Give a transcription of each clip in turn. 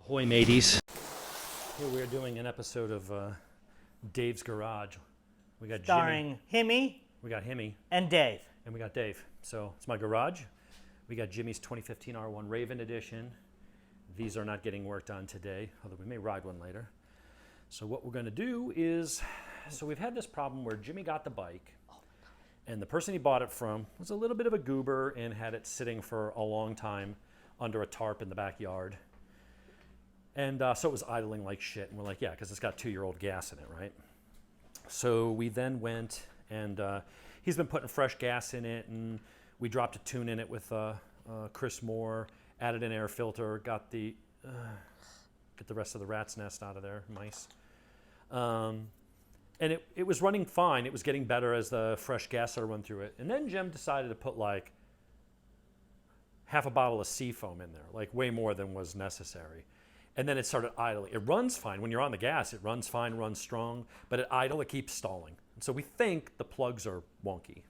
Ahoy, mateys. Here we're doing an episode of Dave's Garage. We got Starring Jimmy. Himmy We got Himmy. and Dave. And we got Dave. So it's my garage. We got Jimmy's 2015 R1 Raven Edition. These are not getting worked on today, although we may ride one later. So what we're going to do is, so we've had this problem where Jimmy got the bike, and the person he bought it from was a little bit of a goober and had it sitting for a long time under a tarp in the backyard. And so it was idling like shit. And we're like, yeah, because it's got 2-year-old gas in it, right? So we then went and he's been putting fresh gas in it, and we dropped a tune in it with Chris Moore, added an air filter, got the rest of the rat's nest out of there, mice. And it was running fine. It was getting better as the fresh gas started running through it. And then Jim decided to put like half a bottle of Seafoam in there, like way more than was necessary. And then it started idling. It runs fine. When you're on the gas, it runs fine, runs strong. But at idle, it keeps stalling. And so we think the plugs are wonky.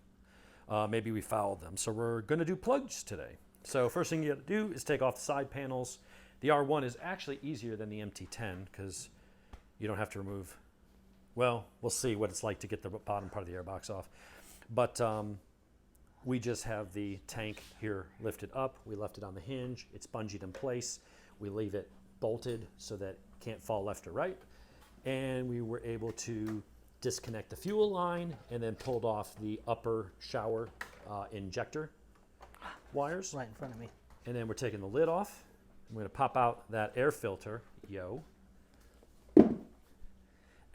Maybe we fouled them. So we're going to do plugs today. So first thing you got to do is take off the side panels. The R1 is actually easier than the MT10 because you don't have to remove. Well, we'll see what it's like to get the bottom part of the airbox off. But we just have the tank here lifted up. We left it on the hinge. It's bungeed in place. We leave it bolted so that it can't fall left or right. And we were able to disconnect the fuel line and then pulled off the upper shower injector wires. Right in front of me. And then we're taking the lid off. I'm going to pop out that air filter,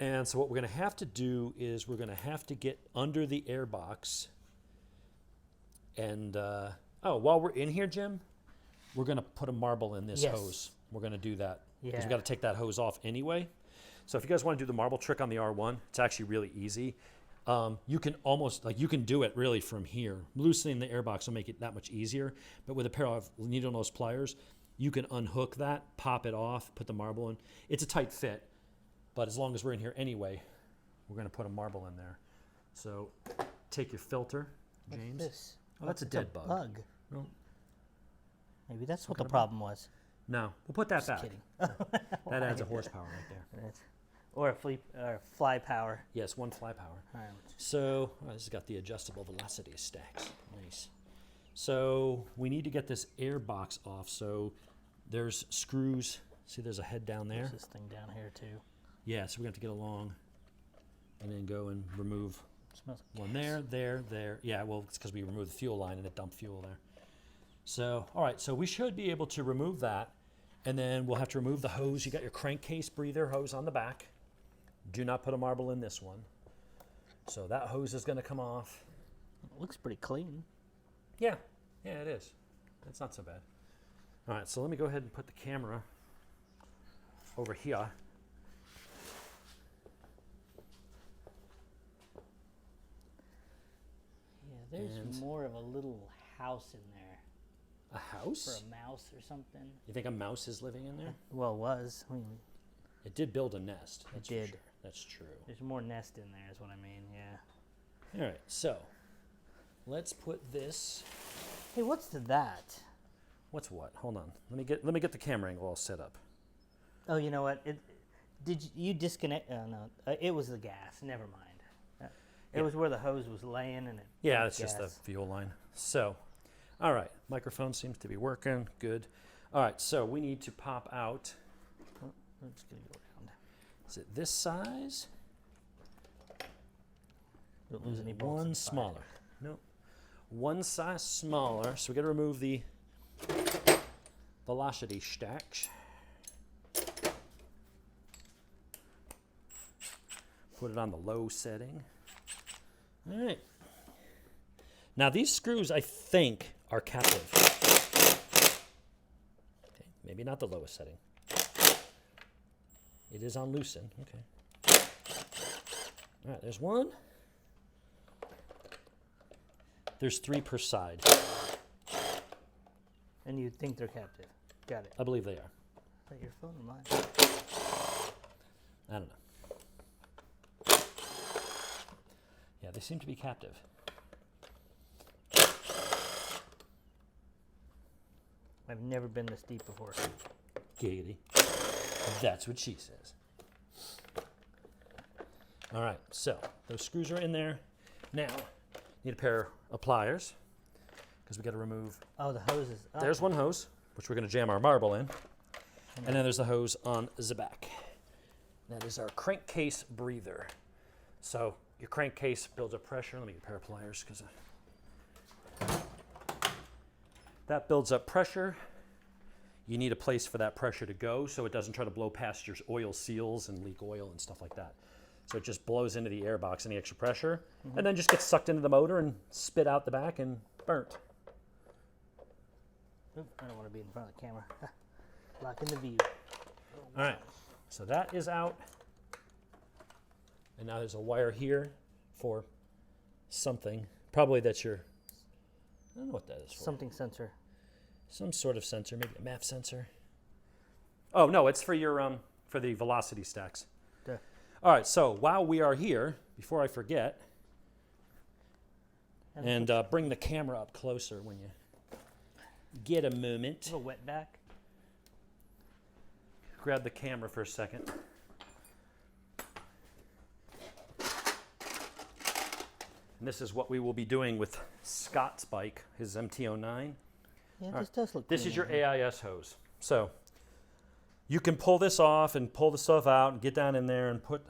And so what we're going to have to do is we're going to have to get under the airbox. And, while we're in here, Jim, we're going to put a marble in this hose. We're going to do that because we've got to take that hose off anyway. So if you guys want to do the marble trick on the R1, it's actually really easy. You can almost, you can do it really from here. Loosening the airbox will make it that much easier. But with a pair of needle nose pliers, you can unhook that, pop it off, put the marble in. It's a tight fit, but as long as we're in here anyway, we're going to put a marble in there. So take your filter, James. What's this? Oh, that's a dead bug. Well, maybe that's what the problem was. no, we'll put that Just back. kidding. That adds a horsepower right there. Or fly power. Yes, one fly power. All right. So this has got the adjustable velocity stacks. Nice. So we need to get this air box off. So there's screws. See, there's a head down there. There's this thing down here too. Yeah, so we have to get along and then go and remove Smells like one gas. there. Yeah, well, it's because we removed the fuel line and it dumped fuel there. So, all right, so we should be able to remove that. And then we'll have to remove the hose. You got your crankcase breather hose on the back. Do not put a marble in this one. So that hose is going to come off. It looks pretty clean. Yeah, it is. It's not so bad. All right, so let me go ahead and put the camera over here. Yeah, there's more of a little house in there. A house? For a mouse or something. You think a mouse is living in there? Well, it was. I mean, It did build a nest. That's It did. For sure. That's true. there's more nest in there is what I mean, yeah. All right, so let's put this. Hey, what's to that? What's what? Hold on. Let me get the camera angle all set up. Oh, you know what? Did you disconnect? Oh, no. It was the gas. Never mind. It was where the hose was laying and it. Yeah, was it's just the gas. fuel line. So, all right, microphone seems to be working. Good. All right, so we need to pop out. Oh, I'm just gonna go around. Is it this size? Don't lose any bolts. One inside. smaller. No, one size smaller. So we got to remove the velocity stacks. Put it on the low setting. All right. Now these screws, I think, are captive. Okay, maybe not the lowest setting. It is on loosen. Okay. All right, there's one. There's 3 per side. And you think they're captive. Got it. I believe they are. Is that your phone or mine? I don't know. Yeah, they seem to be captive. I've never been this deep before. Giggity. That's what she says. All right, so those screws are in there. Now, need a pair of pliers because we got to remove. Oh, the hoses. Oh. There's one hose, which we're going to jam our marble in. And then there's the hose on the back. That is our crankcase breather. So your crankcase builds up pressure. Let me get a pair of pliers because that builds up pressure. You need a place for that pressure to go so it doesn't try to blow past your oil seals and leak oil and stuff like that. So it just blows into the air box, any extra pressure, and then just gets sucked into the motor and spit out the back and burnt. Oop, I don't want to be in front of the camera. Blocking the view. All right, so that is out. And now there's a wire here for something. Probably that's your, I don't know what that is for. Something sensor. Some sort of sensor, maybe a MAP sensor. Oh, no, it's for your, for the velocity stacks. Duh. All right, so while we are here, before I forget, and bring the camera up closer when you get a moment. A little wet back. Grab the camera for a second. And this is what we will be doing with Scott's bike, his MT-09. Yeah, this does look This clean is your in here. AIS hose. So you can pull this off and pull the stuff out and get down in there and put,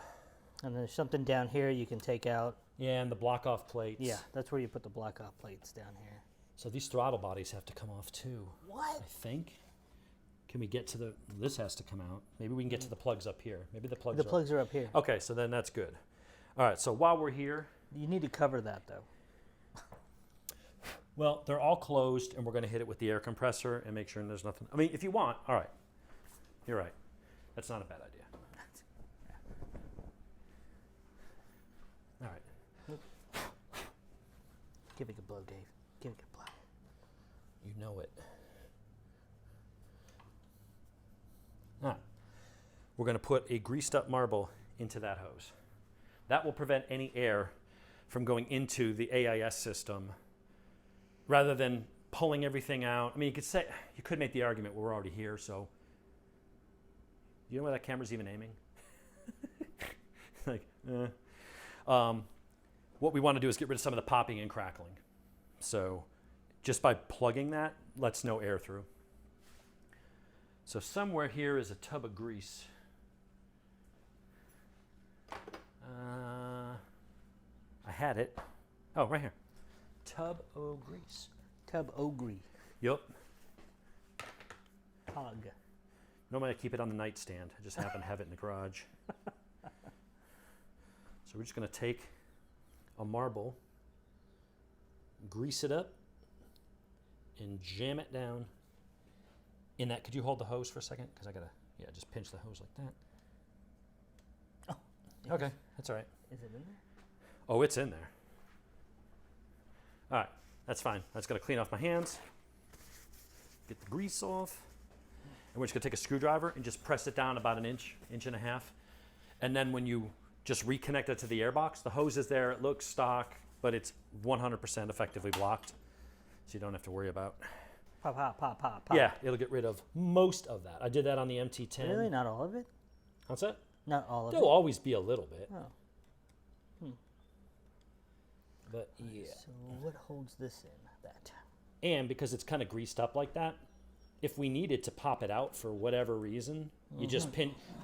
And there's something down here you can take out. yeah, and the block off plates. Yeah, that's where you put the block off plates down here. So these throttle bodies have to come off too. What? I think. Can we get to the, this has to come out. Maybe we can get to the plugs up here. Maybe the plugs The plugs are up here. Okay, so then that's good. All right, so while we're here, You need to cover that though. well, they're all closed and we're gonna hit it with the air compressor and make sure there's nothing. I mean, if you want, all right. You're right. That's not a bad idea. All right. Give it a blow, Dave. Give it a blow. You know it. All right. We're going to put a greased up marble into that hose. That will prevent any air from going into the AIS system rather than pulling everything out. I mean, you could make the argument we're already here, so you know where that camera's even aiming? Like, what we want to do is get rid of some of the popping and crackling. So just by plugging that, lets no air through. So somewhere here is a tub of grease. I had it. Oh, right here. Tub of grease. Tub ogre. Yup. Hog. Normally I keep it on the nightstand. I just happen to have it in the garage. So we're just going to take a marble, grease it up, and jam it down in that. Could you hold the hose for a second? Because I got to, yeah, just pinch the hose like that. Oh. Okay, that's all right. Is it in there? Oh, it's in there. All right, that's fine. I just got to clean off my hands, get the grease off, and we're just going to take a screwdriver and just press it down about an inch, inch and a half. And then when you just reconnect it to the airbox, the hose is there, it looks stock, but it's 100% effectively blocked, so you don't have to worry about. Pop, pop, pop, pop, pop. Yeah, it'll get rid of most of that. I did that on the MT-10. Really? Not all of it? What's that? Not all of There'll it? always be a little bit, Oh. but yeah. So what holds this in? That. And because it's kind of greased up like that, if we needed to pop it out for whatever reason, you just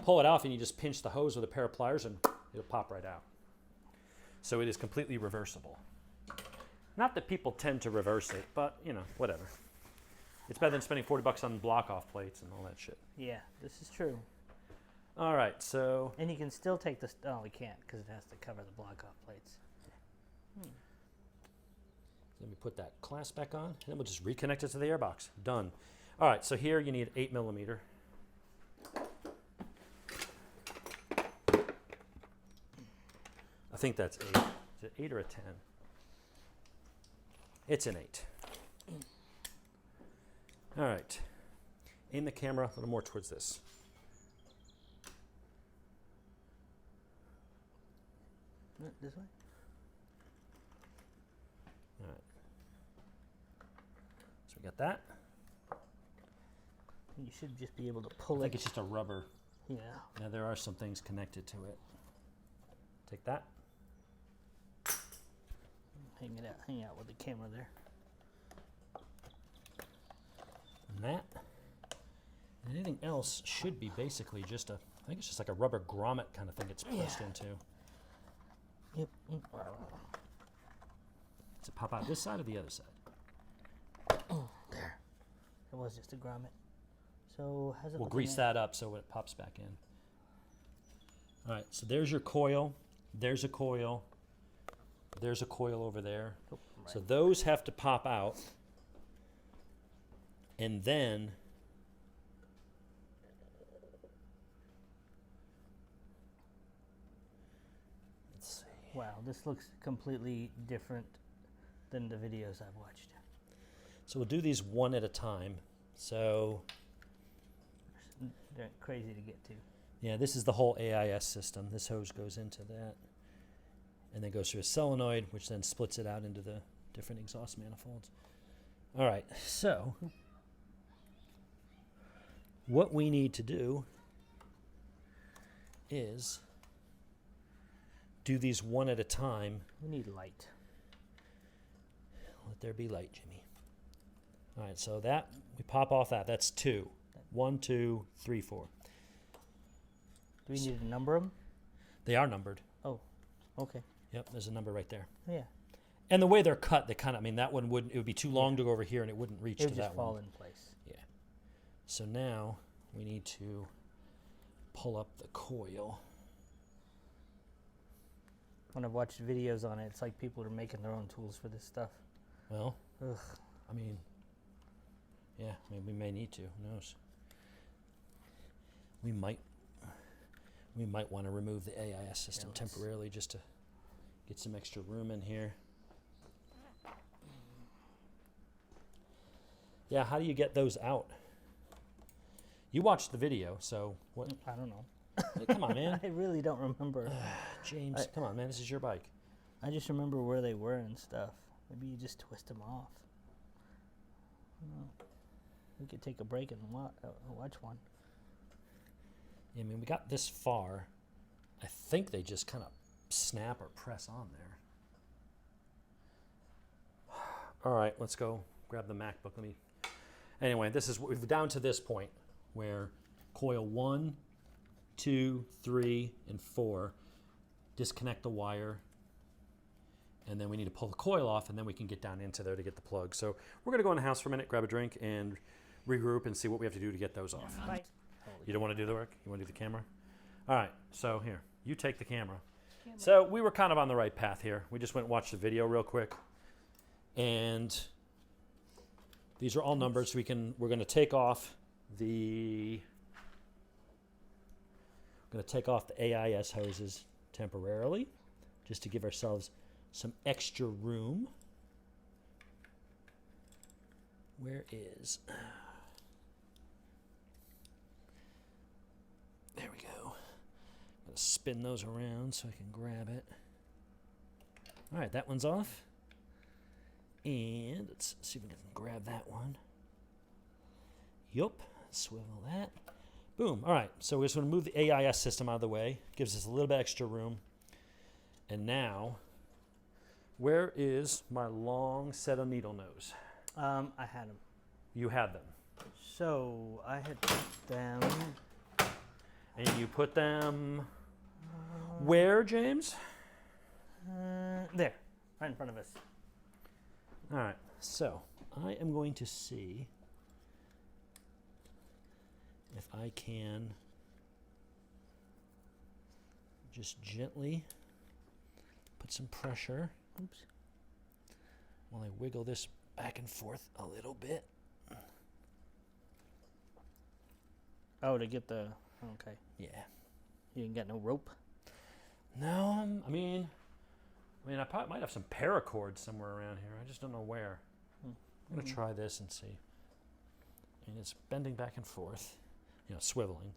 pull it off and you just pinch the hose with a pair of pliers and it'll pop right out. So it is completely reversible. Not that people tend to reverse it, but you know, whatever. It's better than spending $40 on block off plates and all that shit. Yeah, this is true. All right, so And you can still take this. Oh, we can't because it has to cover the block off plates. let me put that clasp back on, and then we'll just reconnect it to the airbox. Done. All right, so here you need 8 millimeter. I think that's 8. Is it 8 or a 10? It's an 8. All right. Aim the camera a little more towards this. This way? All right. So we got that. You should just be able to I pull think it. it's just a rubber. Yeah. Yeah, there are some things connected to it. Take that. Hang out with the camera there. And that. And anything else should be basically just a, I think it's just like a rubber grommet kind of thing it's pressed into. Yep. Does it pop out this side or the other side? There. It was just a grommet. So how's it? We'll looking grease at- that up so it pops back in. All right, so there's your coil. There's a coil. There's a coil over there. Oh, So right. those have to pop out. And then let's see. Wow, this looks completely different than the videos I've watched. So we'll do these one at a time. So They're crazy to get to. yeah, this is the whole AIS system. This hose goes into that. And then goes through a solenoid, which then splits it out into the different exhaust manifolds. All right, so what we need to do is do these one at a time. We need light. Let there be light, Jimmy. All right, so that, we pop off that. That's 2. 1, 2, 3, 4. Do we need to number them? They are numbered. Oh, okay. Yep, there's a number right there. Yeah. And the way they're cut, they kind of, I mean, that one wouldn't, it would be too long to go over here and it wouldn't reach It to would that just fall one. in place. Yeah. So now we need to pull up the coil. When I've watched videos on it, it's like people are making their own tools for this stuff. Well, Ugh. I mean, yeah, I mean, we may need to. Who knows? We might want to remove the AIS system let's- temporarily just to get some extra room in here. Yeah, how do you get those out? You watched the video, so what? I don't know. Hey, come on, man. I really don't remember. James, come on, man. This is your bike. I just remember where they were and stuff. Maybe you just twist them off. We could take a break and watch one. Yeah, I mean, we got this far. I think they just kind of snap or press on there. All right, let's go grab the MacBook. Let me. Anyway, this is we've down to this point where coil 1, 2, 3, and 4 disconnect the wire, and then we need to pull the coil off, and then we can get down into there to get the plug. So we're gonna go in the house for a minute, grab a drink, and regroup and see what we have to do to get those off. Right. You don't want to do the work? You want to do the camera? All right, so here, you take the camera. So we were kind of on the right path here. We just went and watched the video real quick. And these are all numbered, so we're going to take off the AIS hoses temporarily, just to give ourselves some extra room. Where is... There we go. I'm going to spin those around so I can grab it. All right, that one's off. And let's see if we can grab that one. Yup, swivel that. Boom. All right, so we're just going to move the AIS system out of the way. Gives us a little bit extra room. And now, where is my long set of needle nose? I had them. You had them. So I had put them. And you put them where, James? There, right in front of us. All right, so I am going to see if I can just gently put some pressure. Oops. While I wiggle this back and forth a little bit. Oh, to get the. Okay. Yeah. You ain't got no rope? No, I mean, I probably might have some paracord somewhere around here. I just don't know where. I'm going to try this and see. And it's bending back and forth, swiveling.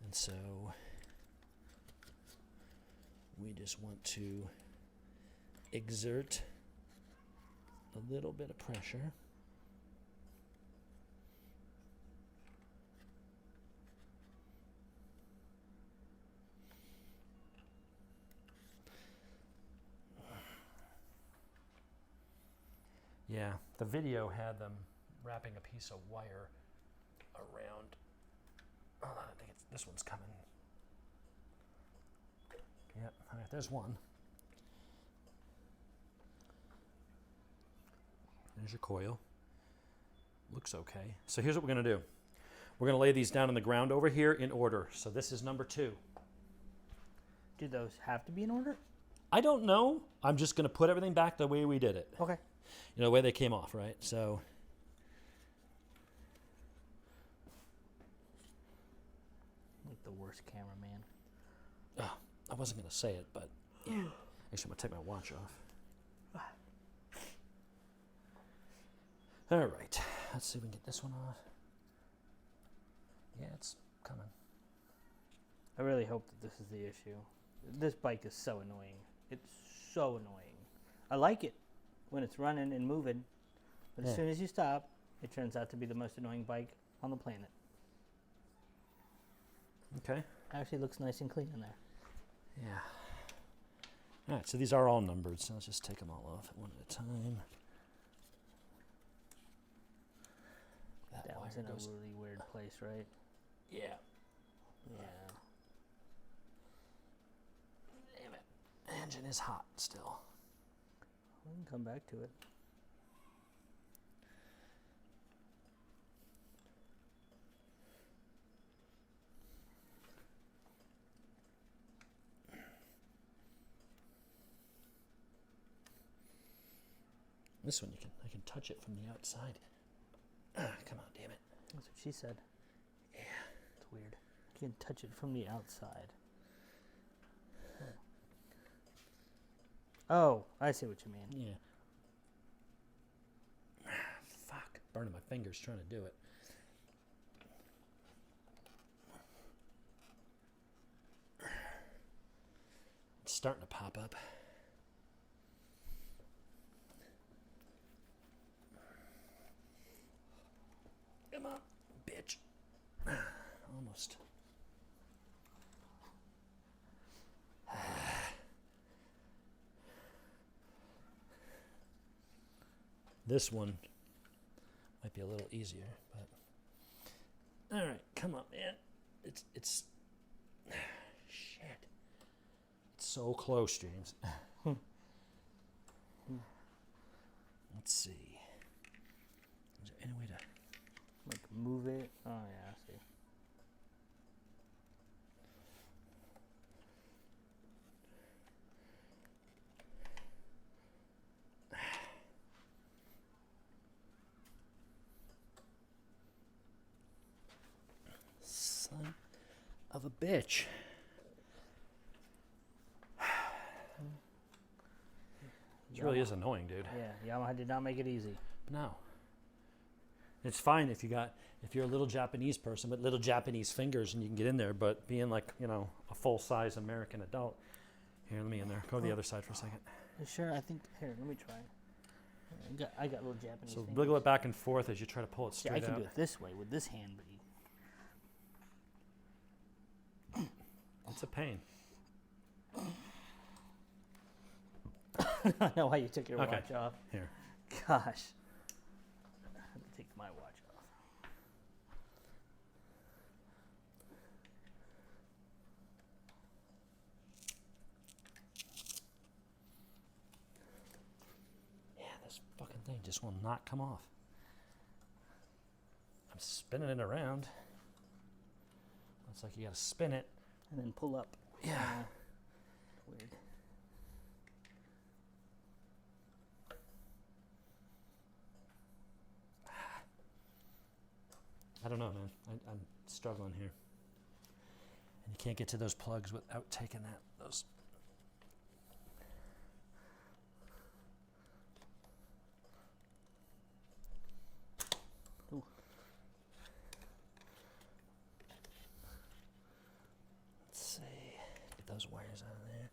And so we just want to exert a little bit of pressure. Yeah, the video had them wrapping a piece of wire around. Hold on, I think this one's coming. Yep, all right, there's one. There's your coil. Looks okay. So here's what we're going to do. We're going to lay these down on the ground over here in order. So this is number 2. Do those have to be in order? I don't know. I'm just going to put everything back the way we did it. Okay. The way they came off, right? So Like the worst cameraman. oh, I wasn't going to say it, but yeah. Actually, I'm going to take my watch off. All right. Let's see if we can get this one off. Yeah, it's coming. I really hope that this is the issue. This bike is so annoying. It's so annoying. I like it when it's running and moving, but as soon as you stop, it turns out to be the most annoying bike on the planet. Okay. Actually looks nice and clean in there. Yeah. All right, so these are all numbered, so let's just take them all off one at a time. That one's in a really weird place, right? Yeah. Yeah. Damn it. Engine is hot still. We can come back to it. This one I can touch it from the outside. Come on, damn it. That's what she said. Yeah. It's weird. You can touch it from the outside. Oh, I see what you mean. Yeah. Fuck. Burning my fingers trying to do it. It's starting to pop up. Come on, bitch. Almost. This one might be a little easier, but all right, come on, man. It's shit. It's so close, James. Let's see. Is there any way to Like move it. Oh yeah, I see. son of a bitch? This really is annoying, dude. Yeah, Yamaha did not make it easy. No. It's fine if you're a little Japanese person with little Japanese fingers and you can get in there, but being like, a full-size American adult. Here, let me in there. Go to the other side for a second. Sure, I think. Here, let me try. I got little Japanese So fingers. wiggle it back and forth as you try to pull it straight Yeah, I can out. do it this way with this hand, but It's a pain. I know why you took your Okay. watch off. Here. Gosh. I have to take my watch off. Yeah, this fucking thing just will not come off. I'm spinning it around. Looks like you gotta spin it. And then pull up. Yeah. Weird. I don't know, man. I'm struggling here. And you can't get to those plugs without taking those. Ooh. Let's see. Get those wires out of there.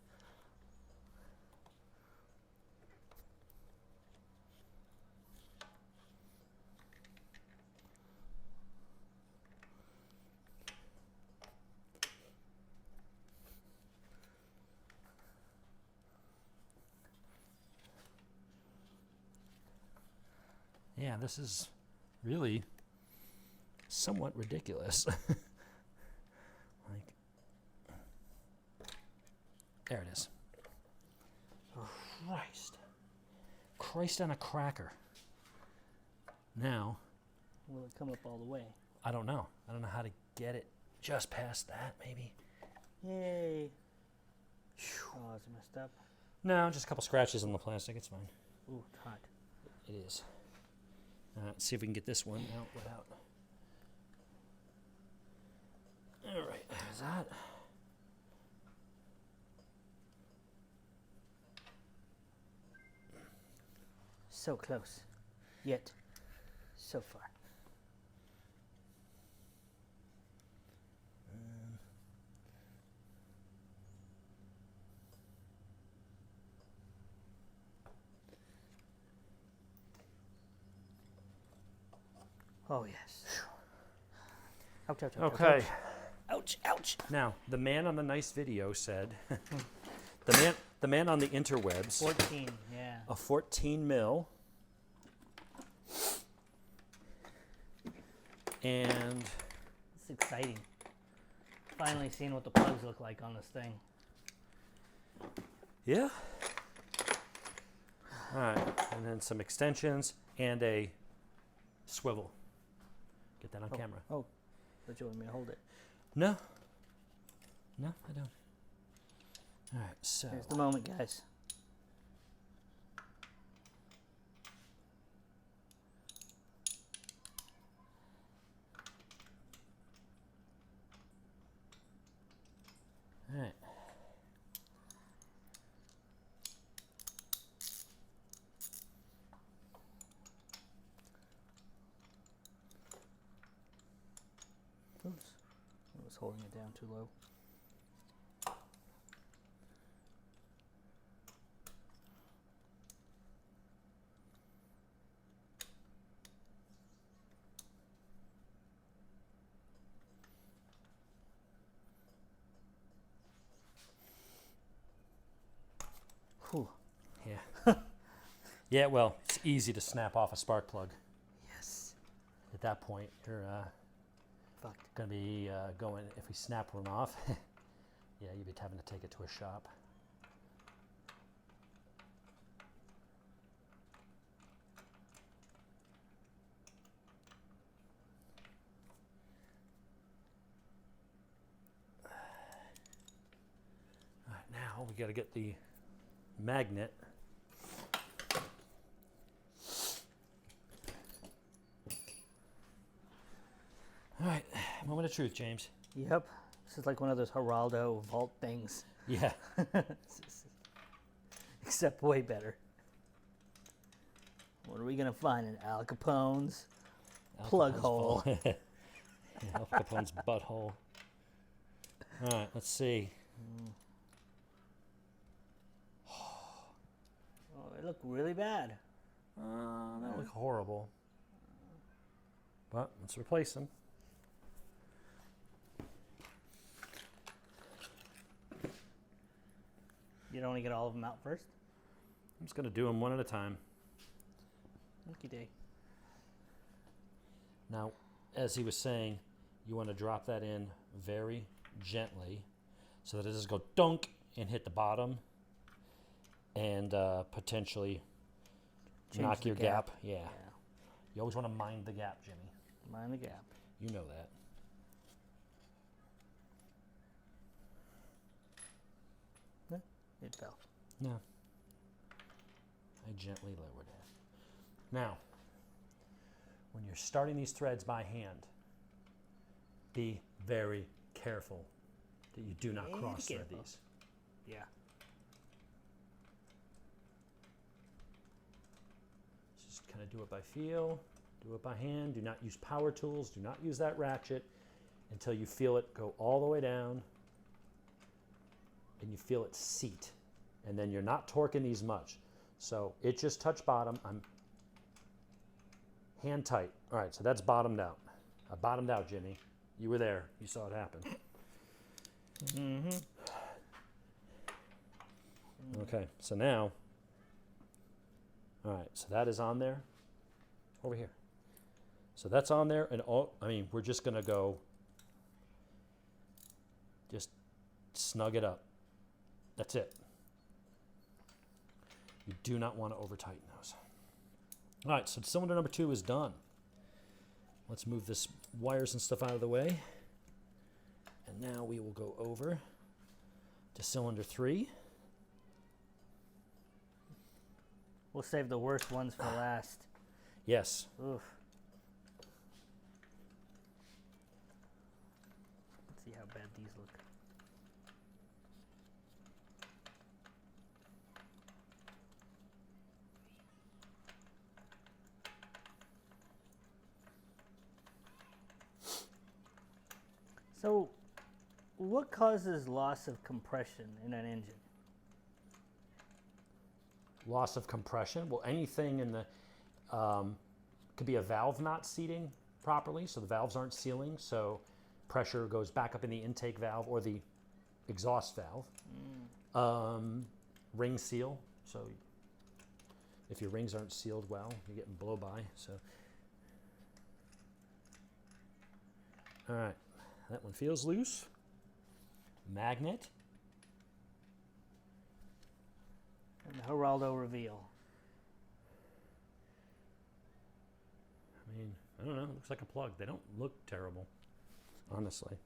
Yeah, this is really somewhat ridiculous. Like, there it is. Christ on a cracker. Now, Will it come up all the way? I don't know. I don't know how to get it just past that, maybe. Yay. Oh, is it messed up? No, just a couple scratches on the plastic. It's fine. Ooh, it's hot. It is. Let's see if we can get this one out without. All right, there's that. So close, yet so far. Oh yes. Ouch, ouch, ouch. Okay. Ouch, ouch. Now, the man on the nice video said, the man on the interwebs, 14, yeah. a 14 mil, and It's exciting. Finally seeing what the plugs look like on this thing. yeah. All right, and then some extensions and a swivel. Get that on camera. Oh, but you want me to hold it. No. No, I don't. All right, so. Here's the moment, guys. All right. Oops. I was holding it down too low. Whew. Yeah. Yeah, well, it's easy to snap off a spark plug. Yes. At that point, you're Fucked. going to be going, if we snap one off, yeah, you'd be having to take it to a shop. All right, now we got to get the magnet. All right, moment of truth, James. Yep. This is like one of those Geraldo vault things. Yeah. Except way better. What are we going to find in Al Capone's plug hole? Yeah, Al Capone's butthole. All right, let's see. Oh, it looked really bad. That looked horrible. But let's replace them. You don't want to get all of them out first? I'm just going to do them one at a time. Okie day. Now, as he was saying, you want to drop that in very gently so that it doesn't go dunk and hit the bottom and potentially Change knock the your gap. gap. Yeah. You always want to mind the gap, Jimmy. Mind the gap. You know that. It fell. No. I gently lowered it. Now, when you're starting these threads by hand, be very careful that you do not Very cross thread careful. these. Yeah. Just kind of do it by feel, do it by hand. Do not use power tools. Do not use that ratchet until you feel it go all the way down and you feel it seat. And then you're not torquing these much. So it just touched bottom. I'm hand tight. All right, so that's bottomed out. I bottomed out, Jimmy. You were there. You saw it happen. Mm-hmm. Okay, so now, all right, so that is on there. over here. So that's on there, and we're just gonna go, just snug it up. That's it. You do not want to over tighten those. All right, so cylinder number 2 is done. Let's move this wires and stuff out of the way. And now we will go over to cylinder 3. We'll save the worst ones for last. Yes. Oof. Let's see how bad these look. So, what causes loss of compression in an engine? Loss of compression. Well, anything in the, could be a valve not seating properly, so the valves aren't sealing, so pressure goes back up in the intake valve or the exhaust valve. Ring seal, so if your rings aren't sealed well, you're getting blow by. So, all right, that one feels loose. Magnet. And the Geraldo reveal. I mean, I don't know. It looks like a plug. They don't look terrible, honestly.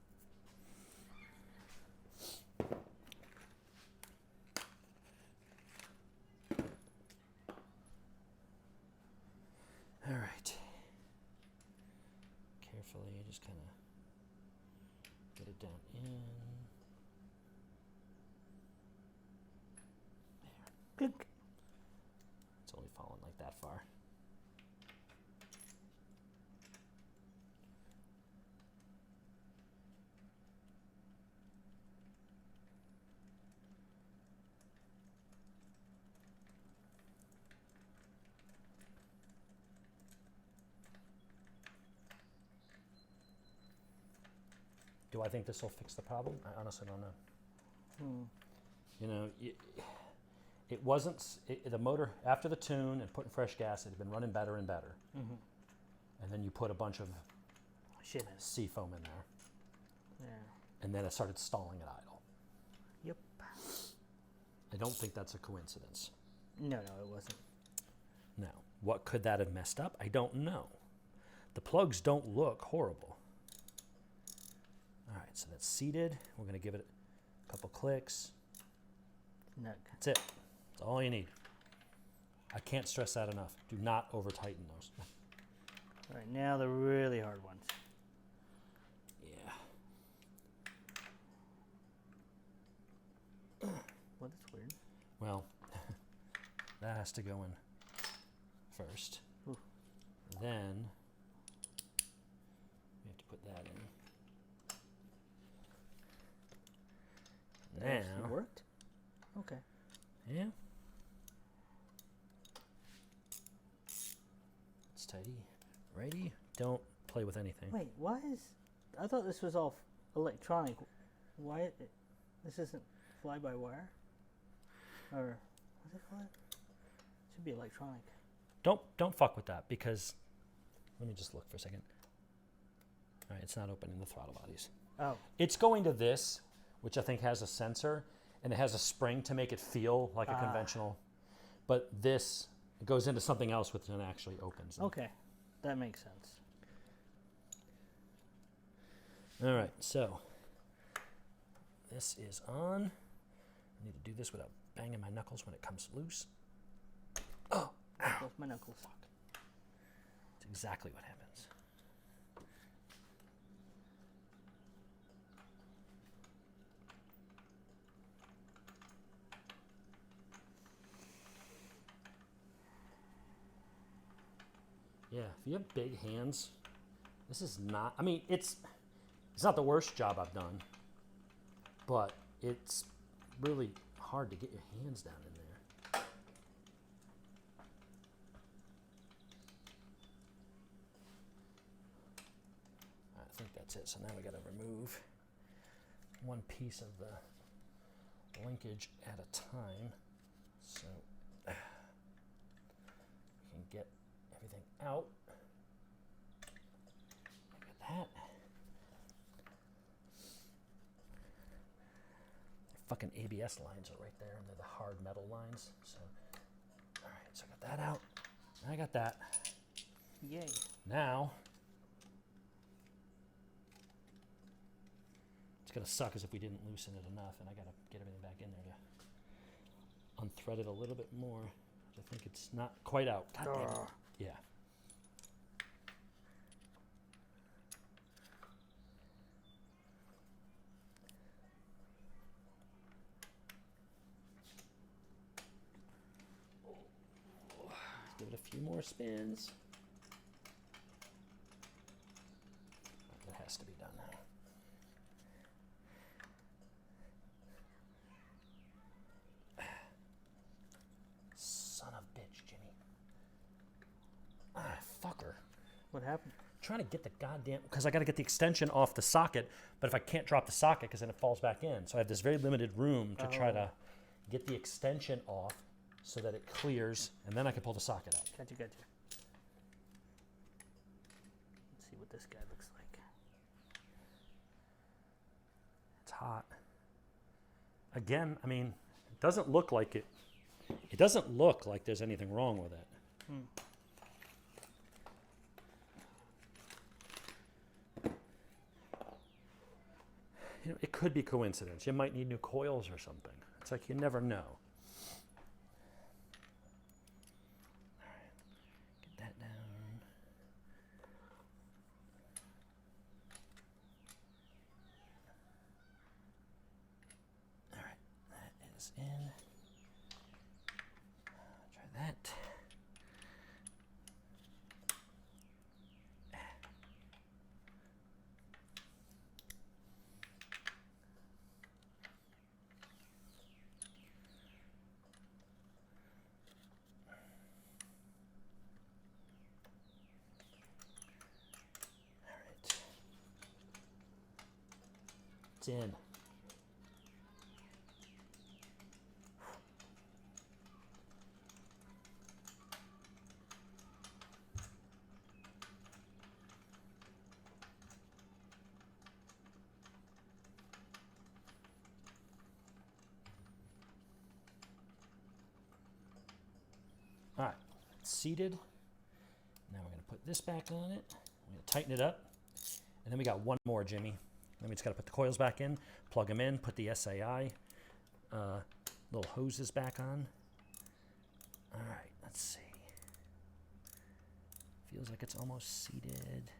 All right. Carefully, just kind of get it down in. Clink. It's only fallen like that far. Do I think this will fix the problem? I honestly don't know. You know, it wasn't, the motor, after the tune and putting fresh gas, it had been running better and better. And then you put a bunch of Shit in. Seafoam in there, Yeah. and then it started stalling at idle. Yep. I don't think that's a coincidence. No, it wasn't. Now, what could that have messed up? I don't know. The plugs don't look horrible. All right, so that's seated. We're going to give it a couple clicks. No. That's it. That's all you need. I can't stress that enough. Do not over tighten those. All right, now the really hard ones. Yeah. Well, that's weird. Well, that has to go in first. Ooh. Then we have to put that in. That actually Now, worked? Okay. yeah. It's tidy. Righty. Don't play with anything. Wait, why is... I thought this was all electronic. Why... This isn't fly-by-wire? Or... What's it called? It should be electronic. Don't fuck with that, because let me just look for a second. All right, it's not opening the throttle bodies. Oh. It's going to this, which I think has a sensor, and it has a spring to make it feel like a conventional. But this goes into something else, which then actually opens. Okay. That makes sense. All right, so this is on. I need to do this without banging my knuckles when it comes loose. Oh, ow. Both my knuckles. Fuck. That's exactly what happens. Yeah, if you have big hands, this is not, I mean, it's not the worst job I've done, but it's really hard to get your hands down in there. I think that's it. So now we got to remove one piece of the linkage at a time, so we can get everything out. fucking ABS lines are right there, and they're the hard metal lines. So, all right, so I got that out. I got that. Yay. Now, it's gonna suck as if we didn't loosen it enough, and I gotta get everything back in there to unthread it a little bit more. I think it's not quite out. God damn it. Yeah. Let's give it a few more spins. That has to be done now. Son of a bitch, Jimmy. Ah, fucker. What happened? Trying to get the goddamn, because I got to get the extension off the socket, but if I can't drop the socket, because then it falls back in. So I have this very limited room to try to get the extension off so that it clears, and then I can pull the socket out. Gotcha. Let's see what this guy looks like. It's hot. Again, I mean, it doesn't look like it. It doesn't look like there's anything wrong with it. You know, it could be coincidence. You might need new coils or something. It's like you never know. All right, get that down. All right, that is in. Try that. It's in. All right, it's seated. Now we're going to put this back on it. We're going to tighten it up. And then we got one more, Jimmy. Then we just got to put the coils back in, plug them in, put the SAI little hoses back on. All right, let's see. Feels like it's almost seated.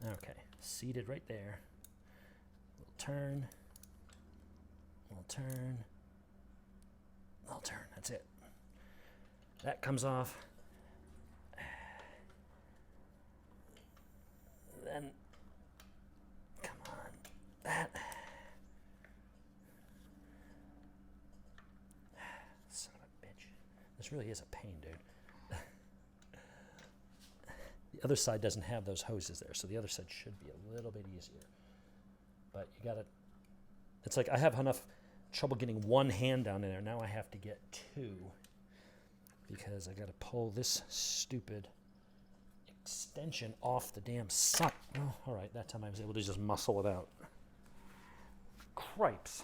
Okay, seated right there. Little turn. Little turn. Little turn. That's it. That comes off. Then, come on. That. Son of a bitch. This really is a pain, dude. The other side doesn't have those hoses there, so the other side should be a little bit easier. But you gotta, it's like I have enough trouble getting one hand down in there. Now I have to get two because I gotta pull this stupid extension off the damn sock. Oh, all right, that time I was able to just muscle it out. Cripes.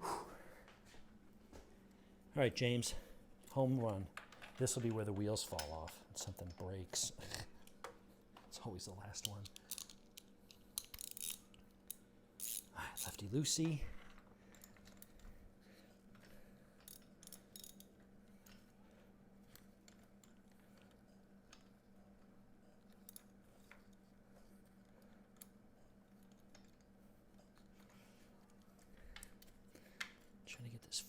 Whew. All right, James, home run. This will be where the wheels fall off and something breaks. It's always the last one. All right, lefty loosey. Trying to get this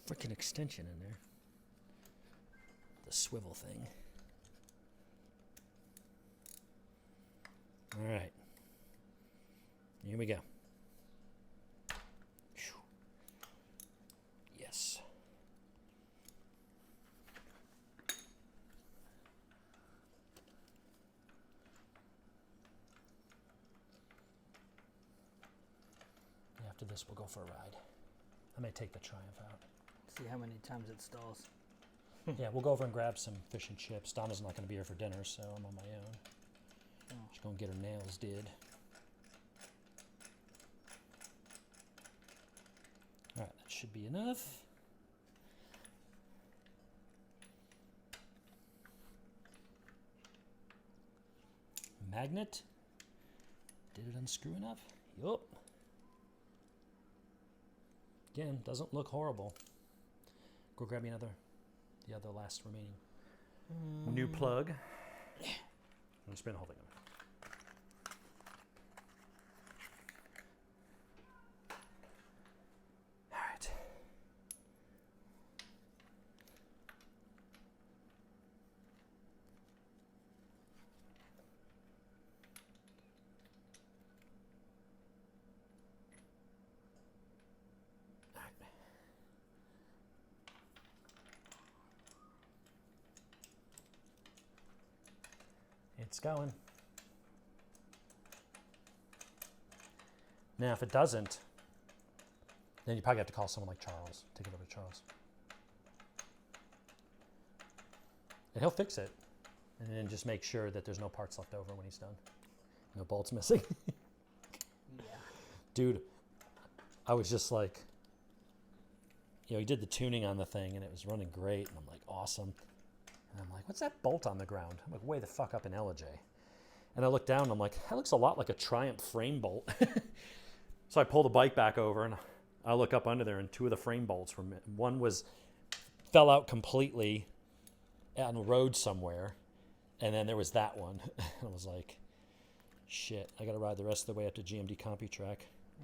freaking extension in there. The swivel thing. All right. Here we go. Whew. Yes. After this, we'll go for a ride. I may take the Triumph out. See how many times it stalls. Yeah, we'll go over and grab some fish and chips. Donna's not going to be here for dinner, so I'm on my own. She's going to get her nails did. All right, that should be enough. Magnet. Did it unscrew enough? Yup. Again, doesn't look horrible. Go grab me the other last remaining new plug. I'm spin holding them. All right. It's going. Now, if it doesn't, then you probably have to call someone like Charles. Take it over to Charles. And he'll fix it. And then just make sure that there's no parts left over when he's done. No bolts missing. Yeah. Dude, I was just like, he did the tuning on the thing and it was running great. And I'm like, awesome. And I'm like, what's that bolt on the ground? I'm like, way the fuck up in LJ. And I look down and I'm like, that looks a lot like a Triumph frame bolt. So I pull the bike back over and I look up under there and two of the frame bolts were, one fell out completely on the road somewhere. And then there was that one. I was like, shit, I got to ride the rest of the way up to GMD CompuTrack.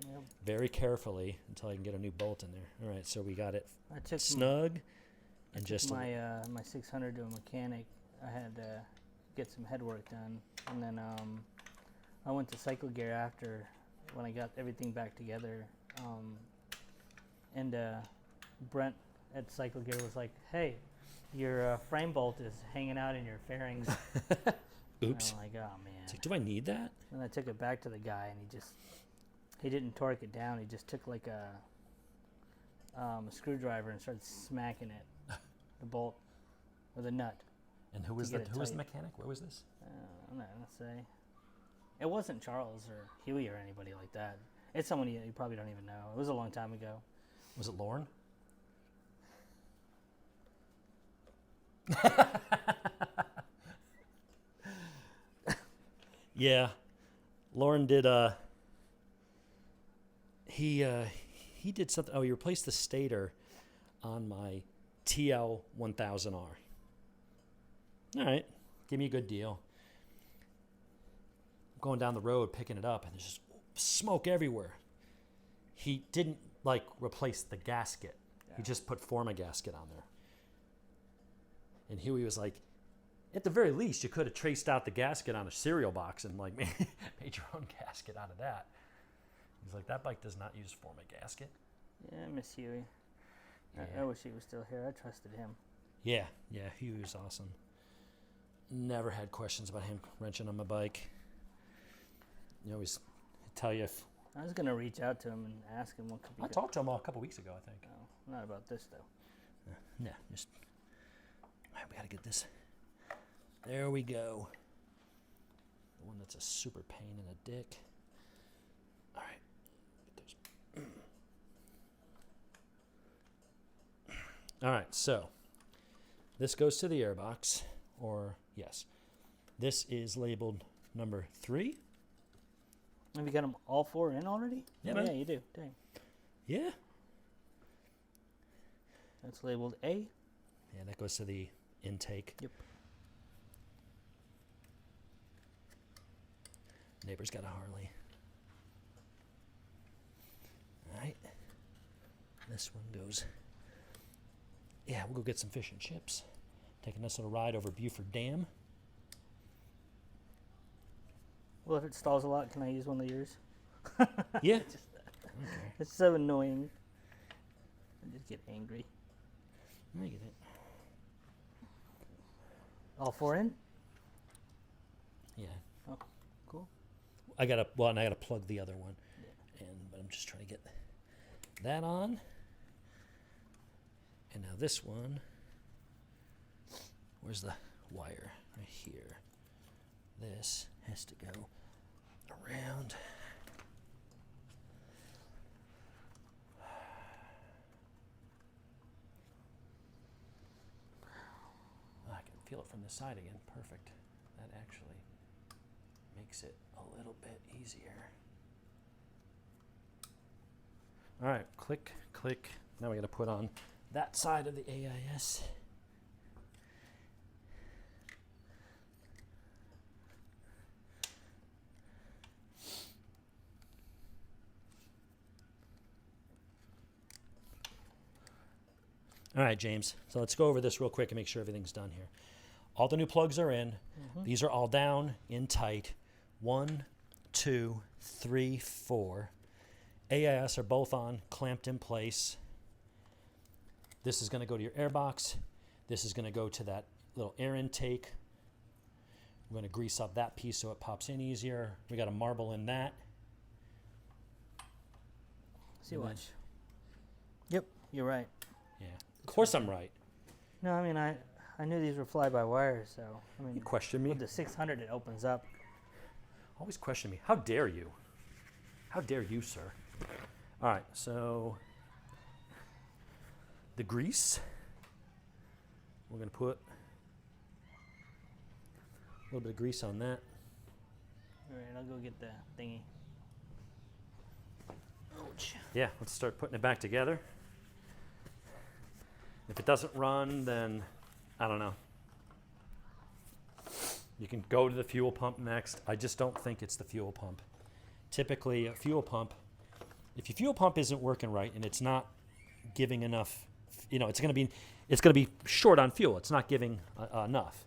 Yep. Very carefully until I can get a new bolt in there. All right, so we got it I took snug. I And took just my 600 to a mechanic. I had to get some head work done, and then I went to Cycle Gear after when I got everything back together. And Brent at Cycle Gear was like, "Hey, your frame bolt is hanging out in your fairings." Oops. And I'm like, "Oh man." It's like, do I need that? And I took it back to the guy, and he didn't torque it down. He just took like a screwdriver and started smacking it, the bolt with a nut. And who was the mechanic? Where was this? I'm not gonna say. It wasn't Charles or Huey or anybody like that. It's someone you probably don't even know. It was a long time ago. Was it Lauren? Yeah, Lauren did. He did something. Oh, he replaced the stator on my TL 1000R. All right, give me a good deal. I'm going down the road picking it up, and there's just smoke everywhere. He didn't replace the gasket. Yeah. He just put Forma gasket on there. And Huey was like, at the very least, you could have traced out the gasket on a cereal box and made your own gasket out of that. He's like, that bike does not use Forma gasket. Yeah, I miss Huey. Yeah. I wish he was still here. I trusted him. Yeah, Huey was awesome. Never had questions about him wrenching on my bike. You always tell you if... I was going to reach out to him and ask him what could be I talked to him a couple weeks ago, I think. No, not about this, though. No, just... All right, we got to get this... There we go. The one that's a super pain in the dick. All right. All right, so this goes to the airbox, or yes, this is labeled number 3. Have you got them all 4 in already? Yeah, oh, man. Yeah, you do. Dang. Yeah. That's labeled A. Yeah, that goes to the intake. Yep. Neighbor's got a Harley. All right. This one goes. Yeah, we'll go get some fish and chips. Take a nice little ride over Buford Dam. Well, if it stalls a lot, can I use one of yours? Yeah. Okay. It's so annoying. I just get angry. I get it. All 4 in? Yeah. Oh, cool. I gotta plug the other one, but I'm just trying to get that on. And now this one where's the wire? Right here. This has to go around. I can feel it from the side again. Perfect. That actually makes it a little bit easier. All right, click, click. Now we got to put on that side of the AIS. All right, James. So let's go over this real quick and make sure everything's done here. All the new plugs are in. These are all down in tight. 1, 2, 3, 4. AIS are both on, clamped in place. This is going to go to your air box. This is going to go to that little air intake. We're going to grease up that piece so it pops in easier. We got a marble in that. See, watch. Yep, you're right. Yeah, of course I'm right. No, I mean, I knew these were fly-by-wire, so, I mean, You question me? with the 600, it opens up. Always question me. How dare you? How dare you, sir? All right, so the grease, we're going to put a little bit of grease on that. All right, I'll go get the thingy. Ouch. Yeah, let's start putting it back together. If it doesn't run, then I don't know. You can go to the fuel pump next. I just don't think it's the fuel pump. Typically, a fuel pump, if your fuel pump isn't working right and it's not giving enough, it's going to be short on fuel. It's not giving enough.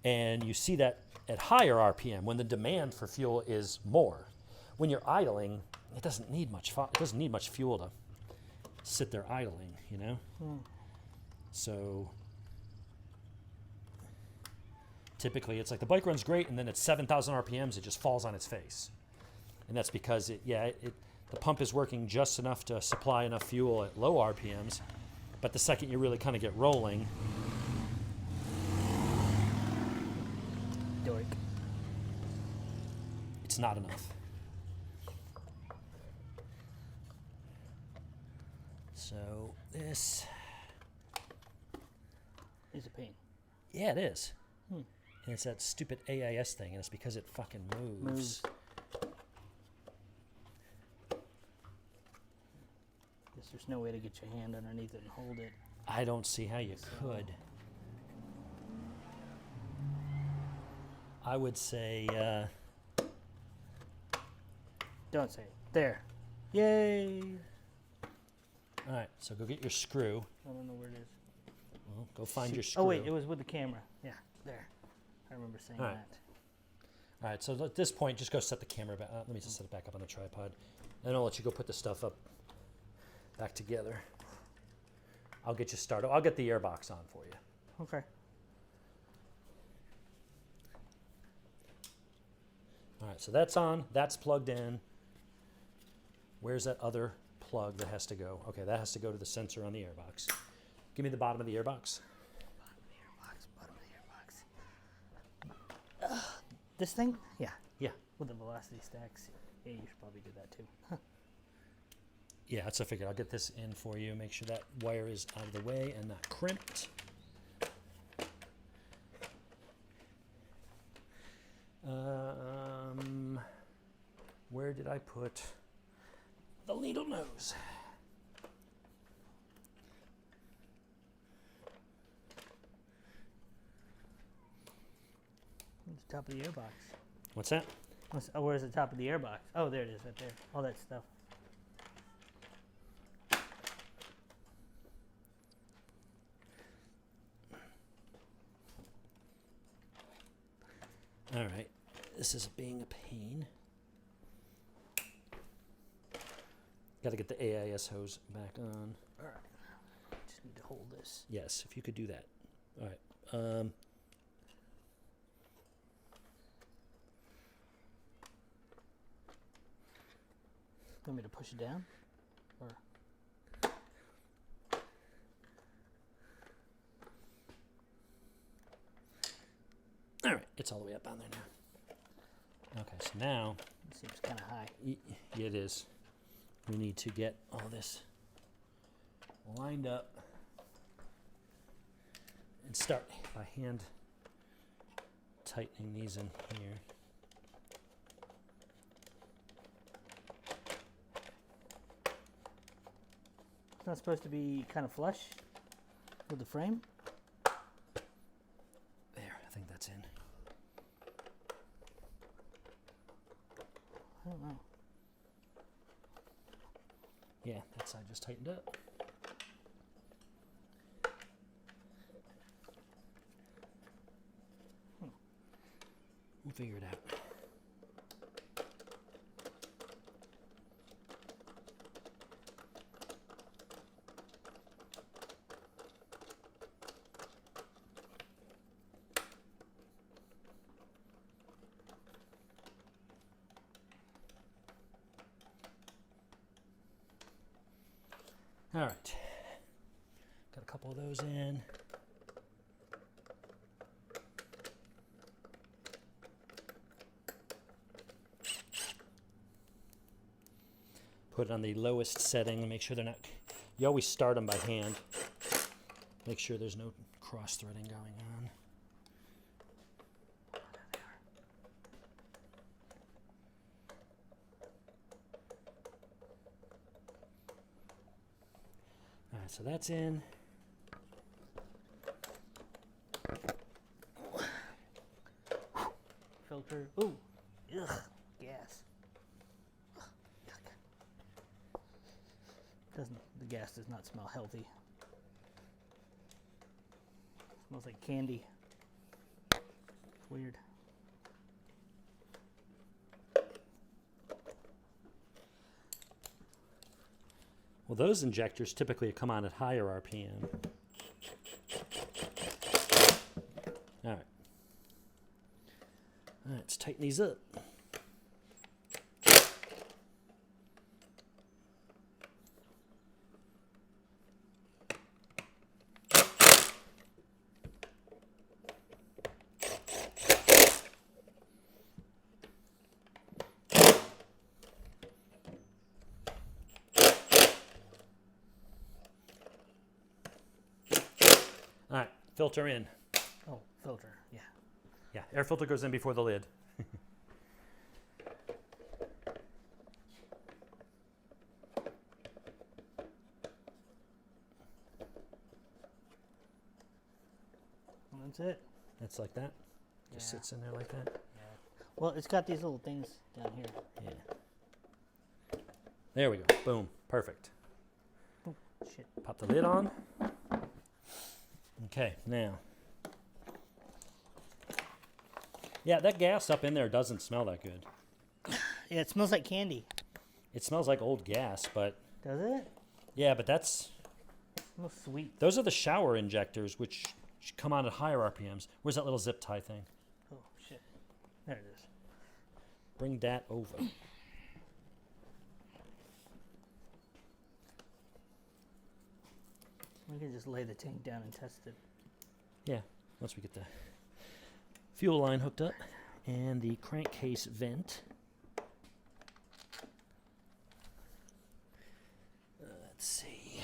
And you see that at higher RPM when the demand for fuel is more. When you're idling, it doesn't need much fuel to sit there idling, So typically it's like the bike runs great and then at 7,000 RPMs it just falls on its face. And that's because the pump is working just enough to supply enough fuel at low RPMs, but the second you really kind of get rolling, Dork. it's not enough. So this is a pain. Yeah, it is. And it's that stupid AIS thing, and it's because it fucking moves. Guess there's no way to get your hand underneath it and hold it. I don't see how you could. I would say, Don't say it. There. Yay! all right, so go get your screw. I don't know where it is. Well, go find your screw. Oh, wait, it was with the camera. Yeah, there. I remember saying All right. that. All right, so at this point, just go set the camera back. Let me just set it back up on the tripod. Then I'll let you go put the stuff up back together. I'll get you started. I'll get the airbox on for you. Okay. All right, so that's on. That's plugged in. Where's that other plug that has to go? Okay, that has to go to the sensor on the airbox. Give me the bottom of the airbox. Bottom of the airbox. This thing? Yeah. Yeah. With the velocity stacks. Yeah, you should probably do that too. Yeah, that's what I figured. I'll get this in for you. Make sure that wire is out of the way and not crimped. Where did I put the needle nose? Where's the top of the airbox? What's that? Where's the top of the airbox? Oh, there it is, right there. All that stuff. All right. This is being a pain. Got to get the AIS hose back on. All right. Just need to hold this. Yes, if you could do that. All right. Want me to push it down? Or All right, it's all the way up on there now. Okay, so now It seems kind of high. Yeah, it is. We need to get all this lined up and start by hand tightening these in here. It's not supposed to be kind of flush with the frame. There, I think that's in. I don't know. Yeah, that side just tightened up. We'll figure it out. All right, got a couple of those in. Put it on the lowest setting and make sure they're not, you always start them by hand. Make sure there's no cross-threading going on. All right, so that's in. Filter. Ooh. Ugh. Gas. Ugh. Yuck. The gas does not smell healthy. Smells like candy. Weird. Well, those injectors typically come on at higher RPM. All right. All right, let's tighten these up. All right, filter in. Oh, filter. Yeah. Yeah, air filter goes in before the lid. That's it. That's like that. Just Yeah. sits in there like that. Yeah. Well, it's got these little things down here. Yeah. There we go. Boom. Perfect. Oh, shit. Pop the lid on. Okay, now. Yeah, that gas up in there doesn't smell that good. Yeah, it smells like candy. It smells like old gas, but Does it? yeah, but it smells sweet. those are the shower injectors, which come on at higher RPMs. Where's that little zip tie thing? Oh, shit. There it is. Bring that over. We can just lay the tank down and test it. Yeah, once we get the fuel line hooked up and the crankcase vent. Let's see.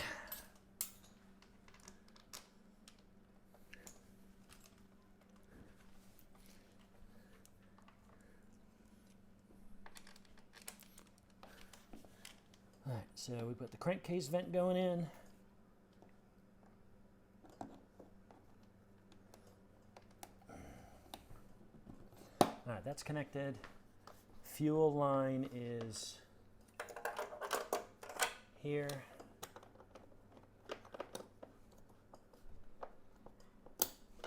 All right, so we put the crankcase vent going in. All right, that's connected. Fuel line is here.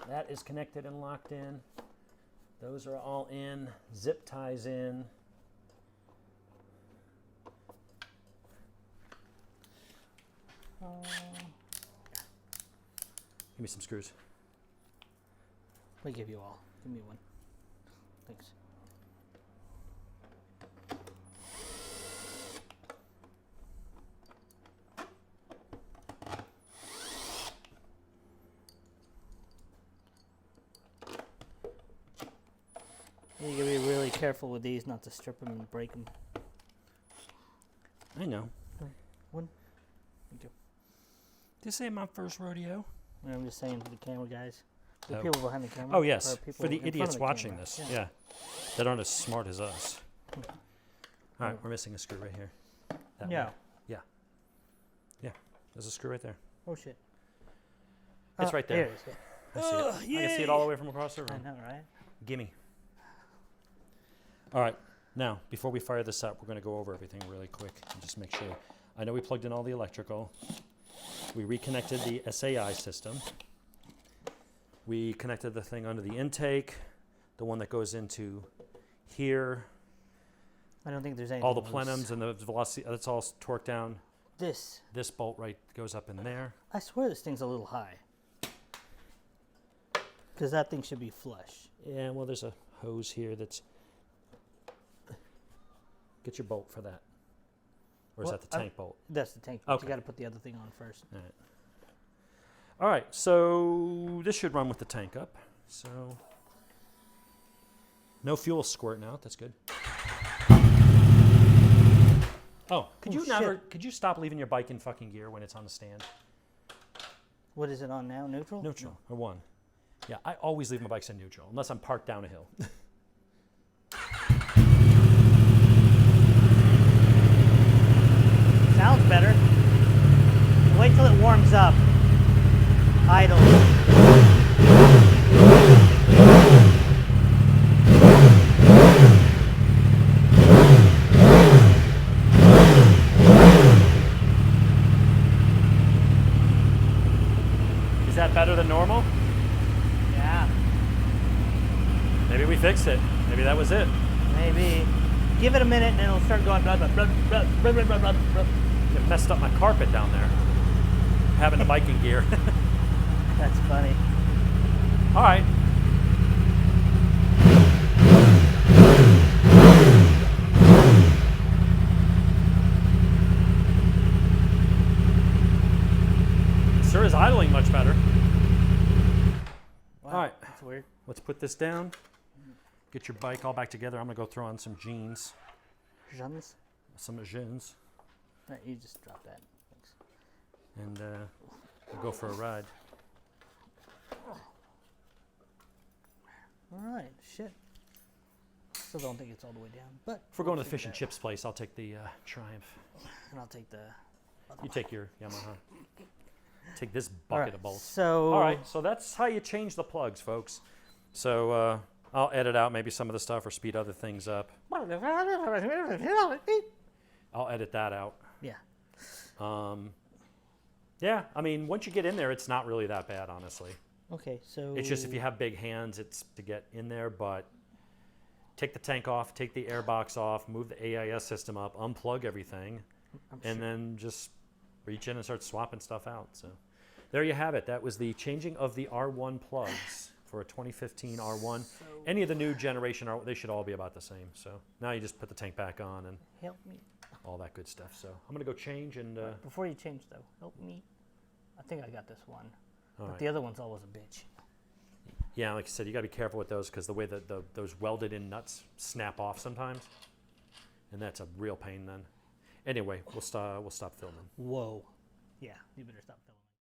That is connected and locked in. Those are all in. Zip ties in. Give me some screws. We give you all. Give me one. Thanks. careful with these, not to strip them and break them. I know. One. Thank you. This ain't my first rodeo. And I'm just saying to the camera guys, the Oh. people behind the camera. Oh, yes. or people For the in front of idiots the watching camera. this. Yeah. That aren't as smart as us. All right, Oh. we're missing a screw right here. That Yeah. way. Yeah. There's a screw right there. Oh shit. It's right there. There it is. Yeah. I see it. I can see it all the way from across the I room. know, right? Gimme. All right. Now, before we fire this up, we're going to go over everything really quick and just make sure. I know we plugged in all the electrical. We reconnected the SAI system. We connected the thing under the intake, the one that goes into here. I don't think there's anything. All the loose. plenums and the velocity, that's all torqued down. This. This bolt right goes up in there. I swear this thing's a little high. Because that thing should be flush. Yeah, well, there's a hose here that's... Get your bolt for that. Or is Well, that the tank bolt? That's the tank. But Okay. You got to put the other thing on first. All right. All right, so this should run with the tank up. So no fuel squirting out. That's good. Oh, could Oh, you shit. never? Could you stop leaving your bike in fucking gear when it's on the stand? What is it on now? Neutral? Neutral or one? Yeah, I always leave my bikes in neutral unless I'm parked down a hill. Sounds better. Wait till it warms up. Idle. Is that better than normal? Yeah, Maybe we fixed it. Maybe that was it. maybe. Give it a minute and it'll start going blah, blah, blah, blah, blah, blah, blah, blah, blah. It messed up my carpet down there. Having the bike in gear. That's funny. All right. Sure is idling much better. Wow, All right. That's weird. Let's put this down. Get your bike all back together. I'm gonna go throw on some jeans, Jeans? some jeans, Right, you just drop that. Thanks. and we'll go for a ride. All right, shit. Still don't think it's all the way down, but If we're going to the figure fish and that chips place, I'll take the Triumph. and I'll take the. You take your Yamaha. Take this All bucket right, of bolts. So. All right, so that's how you change the plugs, folks. So I'll edit out maybe some of the stuff or speed other things up. I'll edit that out. Yeah. Yeah, I mean, once you get in there, it's not really that bad, honestly. Okay, so. It's just if you have big hands, it's to get in there, but take the tank off, take the air box off, move the AIS system up, unplug everything, and then just reach in and start swapping stuff out. So there you have it. That was the changing of the R1 plugs for a 2015 R1. Any of the new generation R1, they should all be about the same. So now you just put the tank back on and Help me. all that good stuff. So I'm going to go change and... Before you change, though, help me. I think I got this one. all But right. the other one's always a bitch. Yeah, like I said, you got to be careful with those because the way that those welded-in nuts snap off sometimes, and that's a real pain then. Anyway, we'll stop filming. Whoa. Yeah, you better stop that.